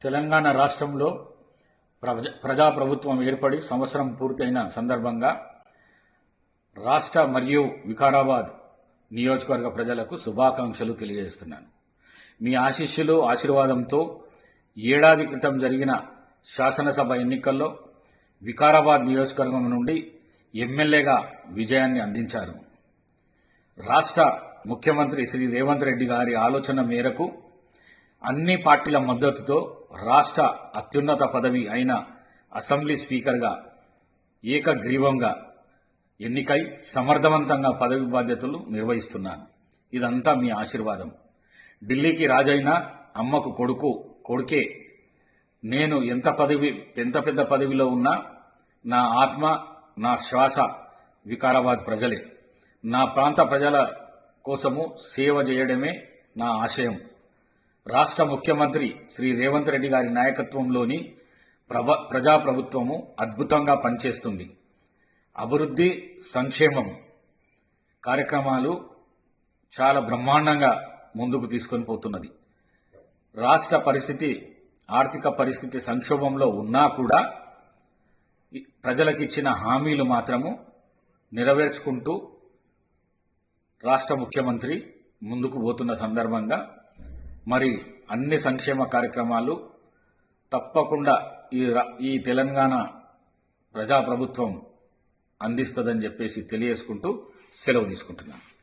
తెలంగాణ రాష్ట్రంలో ప్రజాప్రభుత్వం ఏర్పడి సంవత్సరం పూర్తయిన సందర్భంగా రాష్ట్ర మరియు వికారాబాద్ నియోజకవర్గ ప్రజలకు శుభాకాంక్షలు తెలియజేస్తున్నాను. మీ ఆశీస్సులు ఆశీర్వాదంతో ఏడాది క్రితం జరిగిన శాసనసభ ఎన్నికల్లో వికారాబాద్ నియోజకవర్గం నుండి ఎమ్మెల్యేగా విజయాన్ని అందించారు. రాష్ట్ర ముఖ్యమంత్రి శ్రీ రేవంత్ రెడ్డి గారి ఆలోచన మేరకు అన్ని పార్టీల మద్దతుతో రాష్ట్ర అత్యున్నత పదవి అయిన అసెంబ్లీ స్పీకర్గా ఏకగ్రీవంగా ఎన్నికై సమర్థవంతంగా పదవి బాధ్యతలు నిర్వహిస్తున్నాను. ఇదంతా మీ ఆశీర్వాదం. ఢిల్లీకి రాజైన అమ్మకు కొడుకే నేను ఎంత పెద్ద పదవిలో ఉన్నా నా ఆత్మ నా శ్వాస వికారాబాద్ ప్రజలే. నా ప్రాంత ప్రజల కోసము సేవ చేయడమే నా ఆశయం. రాష్ట్ర ముఖ్యమంత్రి శ్రీ రేవంత్ రెడ్డి గారి నాయకత్వంలోని ప్రజాప్రభుత్వము అద్భుతంగా పనిచేస్తుంది. అభివృద్ధి సంక్షేమం కార్యక్రమాలు చాలా బ్రహ్మాండంగా ముందుకు తీసుకొని పోతున్నది. రాష్ట్ర ఆర్థిక పరిస్థితి సంక్షోభంలో ఉన్నా కూడా ప్రజలకిచ్చిన హామీలు మాత్రము నెరవేర్చుకుంటూ రాష్ట్ర ముఖ్యమంత్రి ముందుకు పోతున్న సందర్భంగా మరి అన్ని సంక్షేమ కార్యక్రమాలు తప్పకుండా ఈ తెలంగాణ ప్రజాప్రభుత్వం అందిస్తుందని చెప్పేసి తెలియజేసుకుంటూ సెలవు తీసుకుంటున్నాను.